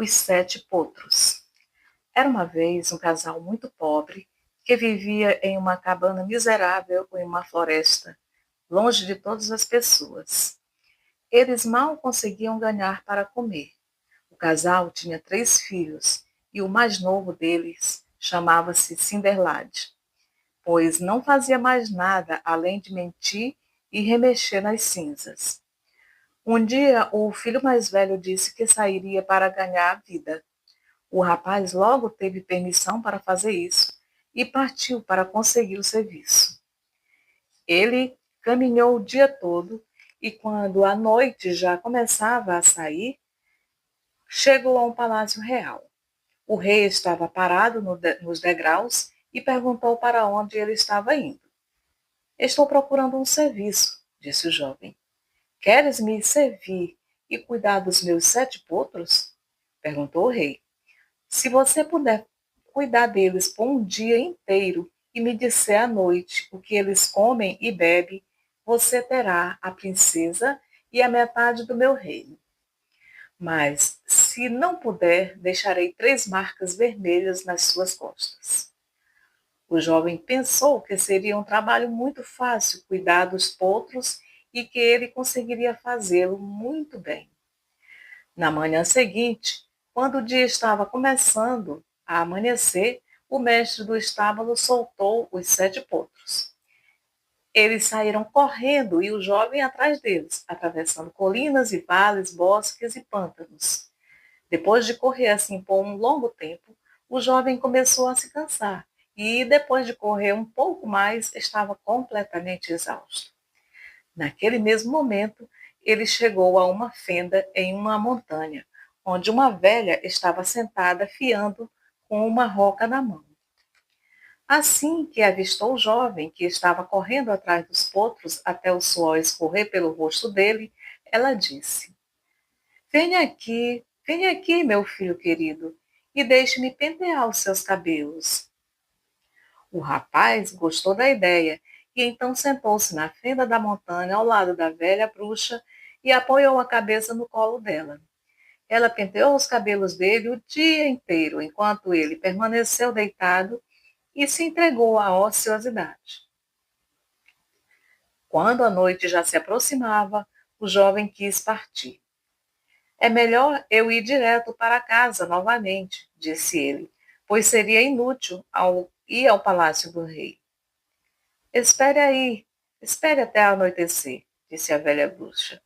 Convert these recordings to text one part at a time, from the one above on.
Os Sete Potros. Era uma vez um casal muito pobre que vivia em uma cabana miserável em uma floresta, longe de todas as pessoas. Eles mal conseguiam ganhar para comer. O casal tinha 3 filhos e o mais novo deles chamava-se Cinderlad, pois não fazia mais nada além de mentir e remexer nas cinzas. Um dia, o filho mais velho disse que sairia para ganhar a vida. O rapaz logo teve permissão para fazer isso e partiu para conseguir o serviço. Ele caminhou o dia todo e, quando a noite já começava a sair, chegou a um palácio real. O rei estava parado nos degraus e perguntou para onde ele estava indo. Estou procurando um serviço, disse o jovem. Queres me servir e cuidar dos meus 7 potros? Perguntou o rei. Se você puder cuidar deles por um dia inteiro e me disser à noite o que eles comem e bebem, você terá a princesa e a metade do meu reino. Mas, se não puder, deixarei 3 marcas vermelhas nas suas costas. O jovem pensou que seria um trabalho muito fácil cuidar dos potros e que ele conseguiria fazê-lo muito bem. Na manhã seguinte, quando o dia estava começando a amanhecer, o mestre do estábulo soltou os 7 potros. Eles saíram correndo e o jovem atrás deles, atravessando colinas e vales, bosques e pântanos. Depois de correr assim por um longo tempo, o jovem começou a se cansar e, depois de correr um pouco mais, estava completamente exausto. Naquele mesmo momento, ele chegou a uma fenda em uma montanha, onde uma velha estava sentada fiando com uma roca na mão. Assim que avistou o jovem, que estava correndo atrás dos potros até o suor escorrer pelo rosto dele, ela disse: venha aqui, meu filho querido, e deixe-me pentear os seus cabelos. O rapaz gostou da ideia e então sentou-se na fenda da montanha ao lado da velha bruxa e apoiou a cabeça no colo dela. Ela penteou os cabelos dele o dia inteiro, enquanto ele permaneceu deitado e se entregou à ociosidade. Quando a noite já se aproximava, o jovem quis partir. É melhor eu ir direto para casa novamente, disse ele, pois seria inútil ir ao palácio do rei. Espere aí, espere até anoitecer, disse a velha bruxa.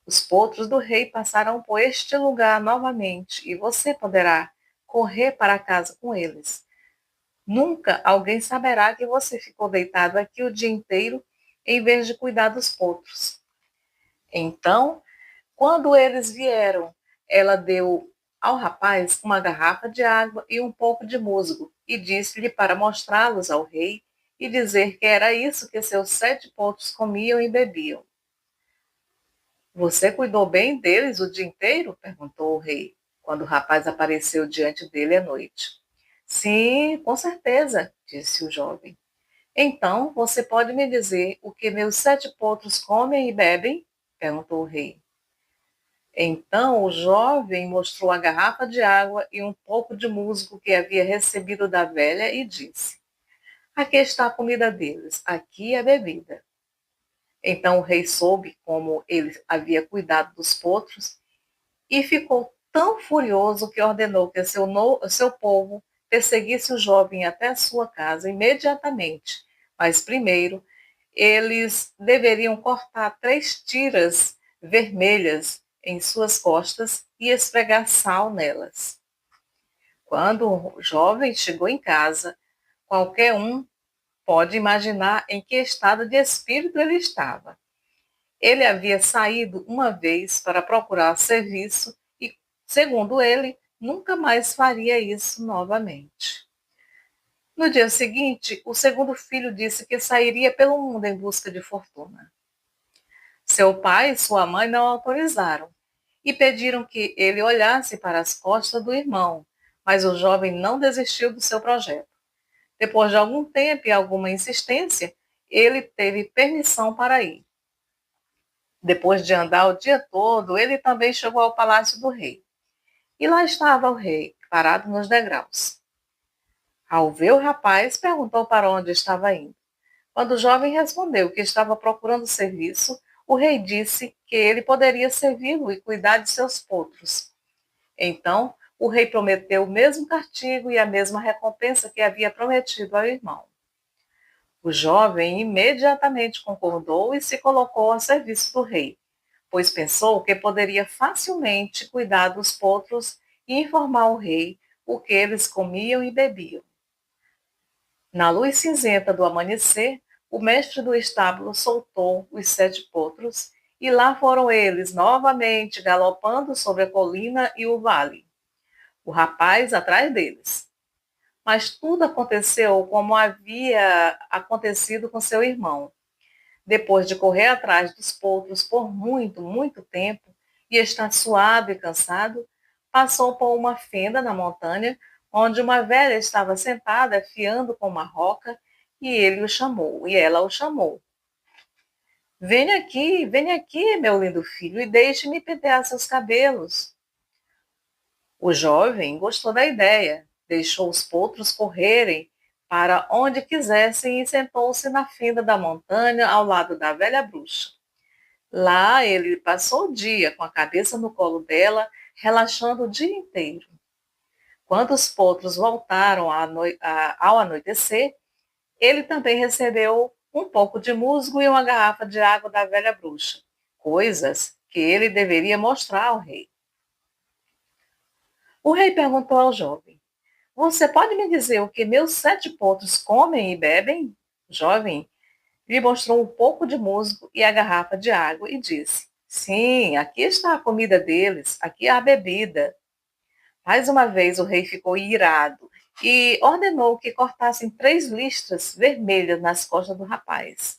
Os potros do rei passarão por este lugar novamente e você poderá correr para casa com eles. Nunca alguém saberá que você ficou deitado aqui o dia inteiro em vez de cuidar dos potros. Então, quando eles vieram, ela deu ao rapaz uma garrafa de água e um pouco de musgo e disse-lhe para mostrá-los ao rei e dizer que era isso que seus 7 potros comiam e bebiam. Você cuidou bem deles o dia inteiro? Perguntou o rei, quando o rapaz apareceu diante dele à noite. Sim, com certeza, disse o jovem. Então, você pode me dizer o que meus 7 potros comem e bebem? Perguntou o rei. Então o jovem mostrou a garrafa de água e um pouco de musgo que havia recebido da velha e disse: Aqui está a comida deles, aqui a bebida. Então o rei soube como ele havia cuidado dos potros e ficou tão furioso que ordenou que seu povo perseguisse o jovem até a sua casa imediatamente. Mas primeiro eles deveriam cortar 3 tiras vermelhas em suas costas e esfregar sal nelas. Quando o jovem chegou em casa, qualquer um pode imaginar em que estado de espírito ele estava. Ele havia saído uma vez para procurar serviço e, segundo ele, nunca mais faria isso novamente. No dia seguinte, o segundo filho disse que sairia pelo mundo em busca de fortuna. Seu pai e sua mãe não autorizaram e pediram que ele olhasse para as costas do irmão, mas o jovem não desistiu do seu projeto. Depois de algum tempo e alguma insistência, ele teve permissão para ir. Depois de andar o dia todo, ele também chegou ao palácio do rei. E lá estava o rei, parado nos degraus. Ao ver o rapaz, perguntou para onde estava indo. Quando o jovem respondeu que estava procurando serviço, o rei disse que ele poderia servi-lo e cuidar de seus potros. Então, o rei prometeu o mesmo castigo e a mesma recompensa que havia prometido ao irmão. O jovem imediatamente concordou e se colocou a serviço do rei, pois pensou que poderia facilmente cuidar dos potros e informar o rei o que eles comiam e bebiam. Na luz cinzenta do amanhecer, o mestre do estábulo soltou os 7 potros e lá foram eles novamente galopando sobre a colina e o vale. O rapaz atrás deles. Mas tudo aconteceu como havia acontecido com seu irmão. Depois de correr atrás dos potros por muito, muito tempo e estar suado e cansado, passou por uma fenda na montanha onde uma velha estava sentada fiando com uma roca e ela o chamou. Venha aqui, meu lindo filho, e deixe-me pentear seus cabelos. O jovem gostou da ideia, deixou os potros correrem para onde quisessem e sentou-se na fenda da montanha ao lado da velha bruxa. Lá ele passou o dia com a cabeça no colo dela, relaxando o dia inteiro. Quando os potros voltaram ao anoitecer, ele também recebeu um pouco de musgo e uma garrafa de água da velha bruxa, coisas que ele deveria mostrar ao rei. O rei perguntou ao jovem: Você pode me dizer o que meus 7 potros comem e bebem? O jovem lhe mostrou um pouco de musgo e a garrafa de água e disse: Sim, aqui está a comida deles, aqui há a bebida. Mais uma vez o rei ficou irado e ordenou que cortassem 3 listras vermelhas nas costas do rapaz,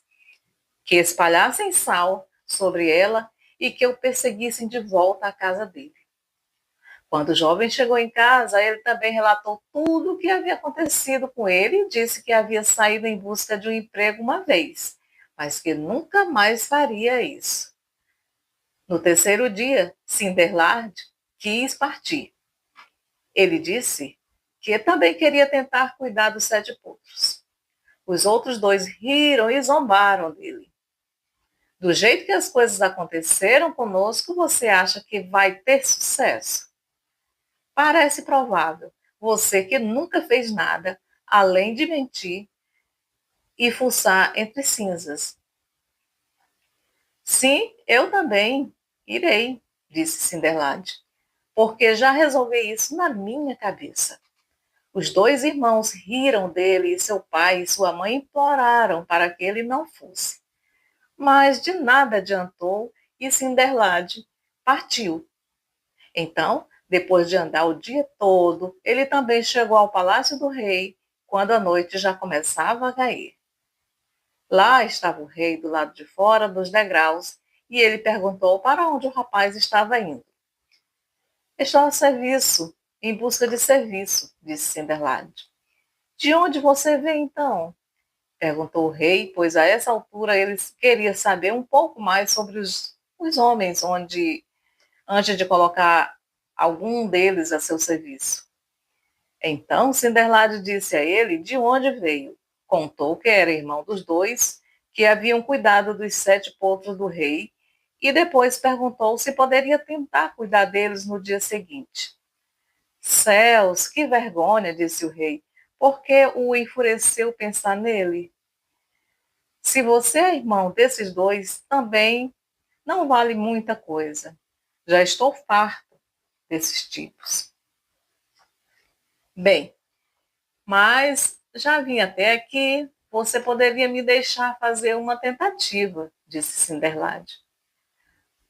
que espalhassem sal sobre ela e que o perseguissem de volta à casa dele. Quando o jovem chegou em casa, ele também relatou tudo o que havia acontecido com ele e disse que havia saído em busca de um emprego uma vez, mas que nunca mais faria isso. No terceiro dia, Cinderlad quis partir. Ele disse que também queria tentar cuidar dos 7 potros. Os outros 2 riram e zombaram dele. Do jeito que as coisas aconteceram conosco, você acha que vai ter sucesso? Parece provável. Você que nunca fez nada, além de mentir e fuçar entre cinzas. Sim, eu também irei, disse Cinderlad, porque já resolvi isso na minha cabeça. Os 2 irmãos riram dele e seu pai e sua mãe imploraram para que ele não fosse. Mas de nada adiantou e Cinderlad partiu. Então, depois de andar o dia todo, ele também chegou ao palácio do rei, quando a noite já começava a cair. Lá estava o rei do lado de fora dos degraus, e ele perguntou para onde o rapaz estava indo. Estou a serviço, em busca de serviço, disse Cinderlad. De onde você vem, então? Perguntou o rei, pois a essa altura ele queria saber um pouco mais sobre os homens, antes de colocar algum deles a seu serviço. Então Cinderlad disse a ele de onde veio. Contou que era irmão dos 2, que haviam cuidado dos 7 potros do rei, e depois perguntou se poderia tentar cuidar deles no dia seguinte. Céus, que vergonha, disse o rei, porque o enfureceu pensar nele. Se você é irmão desses 2, também não vale muita coisa. Já estou farto desses tipos. Bem, mas já vim até aqui, você poderia me deixar fazer uma tentativa, disse Cinderlad.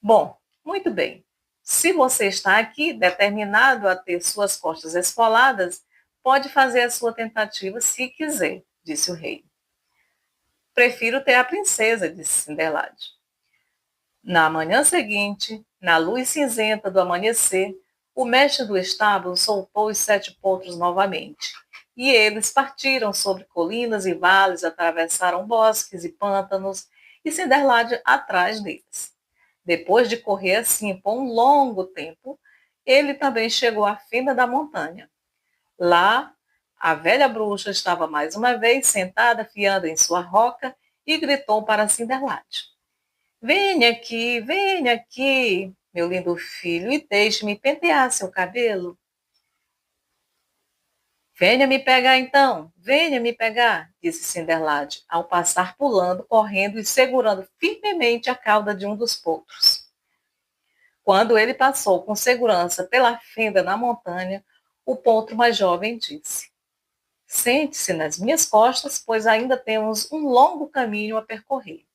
Bom, muito bem. Se você está aqui determinado a ter suas costas esfoladas, pode fazer a sua tentativa se quiser, disse o rei. Prefiro ter a princesa, disse Cinderlad. Na manhã seguinte, na luz cinzenta do amanhecer, o mestre do estábulo soltou os 7 potros novamente. E eles partiram sobre colinas e vales, atravessaram bosques e pântanos, e Cinderlad atrás deles. Depois de correr assim por um longo tempo, ele também chegou à fenda da montanha. Lá, a velha bruxa estava mais uma vez sentada fiando em sua roca e gritou para Cinderlade: venha aqui, meu lindo filho, e deixe-me pentear seu cabelo. Venha me pegar então, venha me pegar, disse Cinderlade, ao passar pulando, correndo e segurando firmemente a cauda de um dos potros. Quando ele passou com segurança pela fenda na montanha, o potro mais jovem disse: sente-se nas minhas costas, pois ainda temos um longo caminho a percorrer.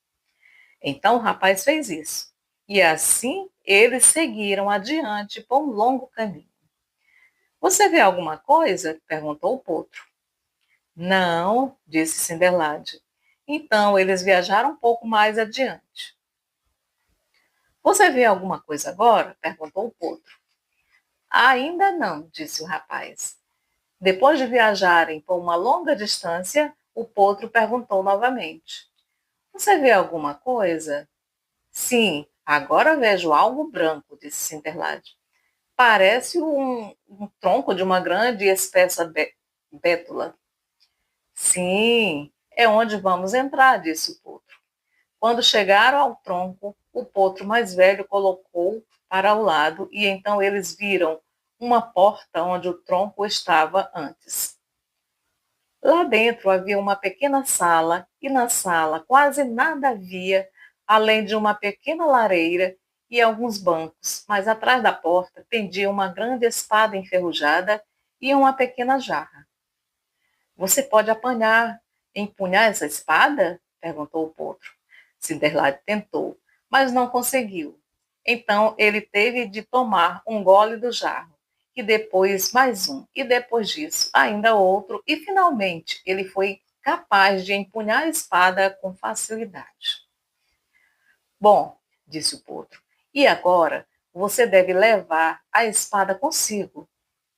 Então o rapaz fez isso, e assim eles seguiram adiante por um longo caminho. Você vê alguma coisa? Perguntou o potro. Não, disse Cinderlade. Então eles viajaram um pouco mais adiante. Você vê alguma coisa agora? Perguntou o potro. Ainda não, disse o rapaz. Depois de viajarem por uma longa distância, o potro perguntou novamente: você vê alguma coisa? Sim, agora vejo algo branco, disse Cinderlade. Parece um tronco de uma grande e espessa bétula. Sim, é onde vamos entrar, disse o potro. Quando chegaram ao tronco, o potro mais velho colocou para o lado e então eles viram uma porta onde o tronco estava antes. Lá dentro havia uma pequena sala e na sala quase nada havia, além de uma pequena lareira e alguns bancos, mas atrás da porta pendia uma grande espada enferrujada e uma pequena jarra. Você pode empunhar essa espada? Perguntou o potro. Cinderlade tentou, mas não conseguiu. Então ele teve de tomar um gole do jarro, e depois mais um, e depois disso ainda outro, e finalmente ele foi capaz de empunhar a espada com facilidade. Bom, disse o potro, e agora você deve levar a espada consigo,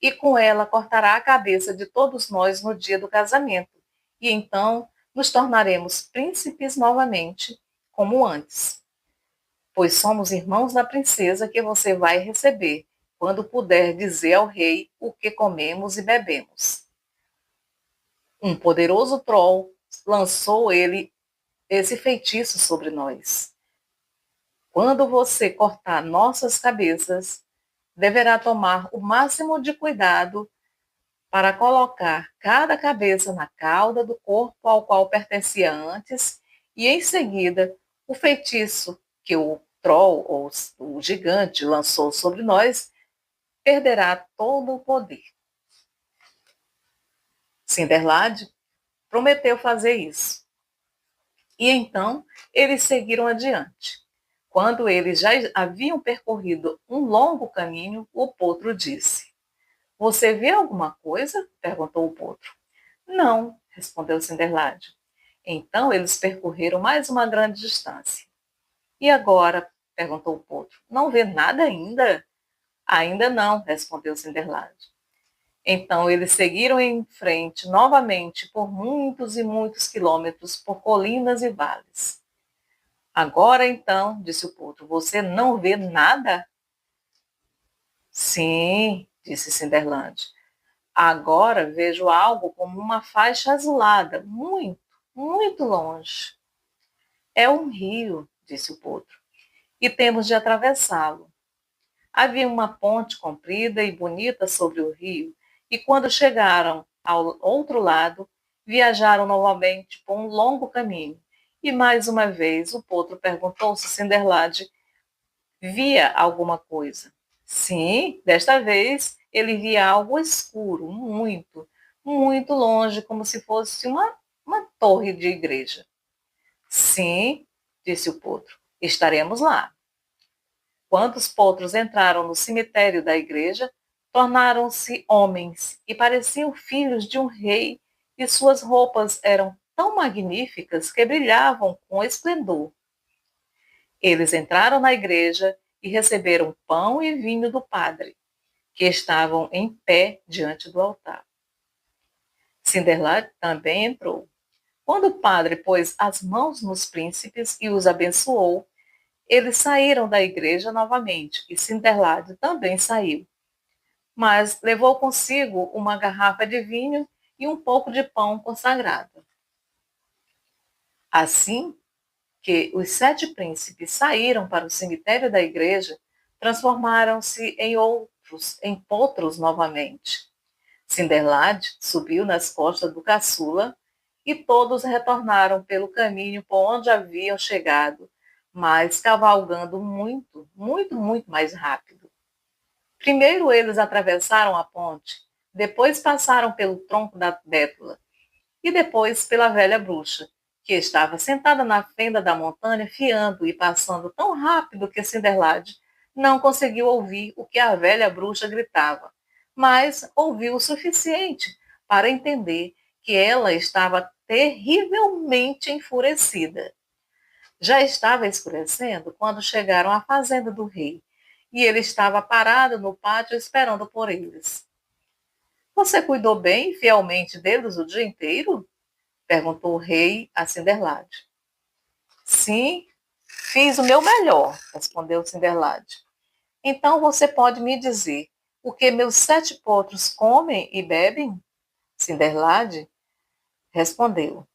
e com ela cortará a cabeça de todos nós no dia do casamento, e então nos tornaremos príncipes novamente, como antes. Pois somos irmãos da princesa que você vai receber, quando puder dizer ao rei o que comemos e bebemos. Um poderoso troll lançou ele esse feitiço sobre nós. Quando você cortar nossas cabeças, deverá tomar o máximo de cuidado para colocar cada cabeça na cauda do corpo ao qual pertencia antes, e em seguida o feitiço que o troll ou o gigante lançou sobre nós perderá todo o poder. Cinderlade prometeu fazer isso. E então eles seguiram adiante. Quando eles já haviam percorrido um longo caminho, o potro disse: você vê alguma coisa? Perguntou o potro. Não, respondeu Cinderlade. Então eles percorreram mais uma grande distância. E agora? Perguntou o potro. Não vê nada ainda? Ainda não, respondeu Cinderlade. Então eles seguiram em frente novamente por muitos e muitos quilômetros, por colinas e vales. Agora então, disse o potro, você não vê nada? Sim, disse Cinderlade. Agora vejo algo como uma faixa azulada, muito, muito longe. É um rio, disse o potro, e temos de atravessá-lo. Havia uma ponte comprida e bonita sobre o rio, e quando chegaram ao outro lado, viajaram novamente por um longo caminho. E mais uma vez o potro perguntou se Cinderlade via alguma coisa. Sim, desta vez ele via algo escuro, muito, muito longe, como se fosse uma torre de igreja. Sim, disse o potro, estaremos lá. Quando os potros entraram no cemitério da igreja, tornaram-se homens e pareciam filhos de um rei, e suas roupas eram tão magníficas que brilhavam com esplendor. Eles entraram na igreja e receberam pão e vinho do padre, que estavam em pé diante do altar. Cinderlade também entrou. Quando o padre pôs as mãos nos príncipes e os abençoou, eles saíram da igreja novamente e Cinderlade também saiu. mas levou consigo uma garrafa de vinho e um pouco de pão consagrado. Assim que os 7 príncipes saíram para o cemitério da igreja, transformaram-se em potros novamente. Cinderlad subiu nas costas do caçula e todos retornaram pelo caminho por onde haviam chegado, mas cavalgando muito, muito, muito mais rápido. Primeiro eles atravessaram a ponte, depois passaram pelo tronco da bétula e depois pela velha bruxa, que estava sentada na fenda da montanha, fiando e passando tão rápido que Cinderlad não conseguiu ouvir o que a velha bruxa gritava, mas ouviu o suficiente para entender que ela estava terrivelmente enfurecida. Já estava escurecendo quando chegaram à fazenda do rei, e ele estava parado no pátio esperando por eles. Você cuidou bem e fielmente deles o dia inteiro? Perguntou o rei a Cinderlad. Sim, fiz o meu melhor, respondeu Cinderlad. Então você pode me dizer o que meus 7 potros comem e bebem? Cinderlad respondeu.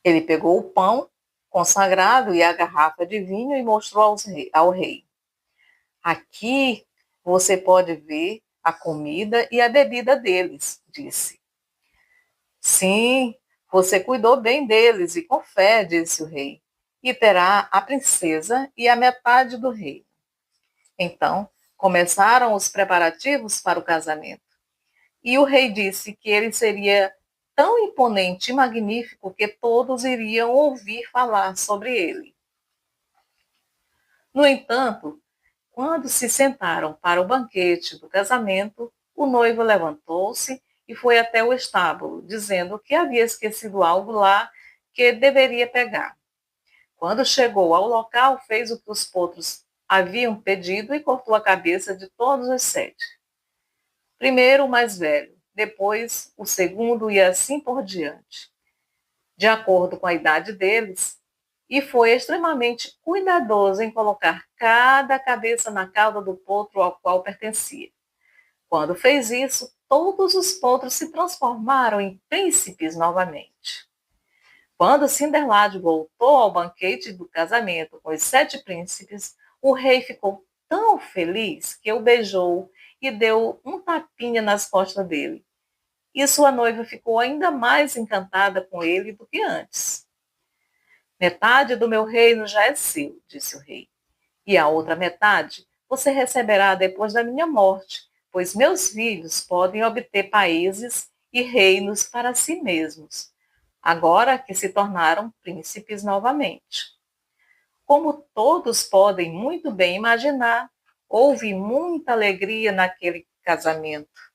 Ele pegou o pão consagrado e a garrafa de vinho e mostrou ao rei. Aqui você pode ver a comida e a bebida deles, disse. Sim, você cuidou bem deles e com fé, disse o rei, e terá a princesa e a metade do reino. Então, começaram os preparativos para o casamento. E o rei disse que ele seria tão imponente e magnífico que todos iriam ouvir falar sobre ele. No entanto, quando se sentaram para o banquete do casamento, o noivo levantou-se e foi até o estábulo, dizendo que havia esquecido algo lá que deveria pegar. Quando chegou ao local, fez o que os potros haviam pedido e cortou a cabeça de todos os 7. Primeiro o mais velho, depois o segundo e assim por diante, de acordo com a idade deles, e foi extremamente cuidadoso em colocar cada cabeça na cauda do potro ao qual pertencia. Quando fez isso, todos os potros se transformaram em príncipes novamente. Quando Cinderlad voltou ao banquete do casamento com os 7 príncipes, o rei ficou tão feliz que o beijou e deu um tapinha nas costas dele. E sua noiva ficou ainda mais encantada com ele do que antes. Metade do meu reino já é seu, disse o rei, e a outra metade você receberá depois da minha morte, pois meus filhos podem obter países e reinos para si mesmos, agora que se tornaram príncipes novamente. Como todos podem muito bem imaginar, houve muita alegria naquele casamento.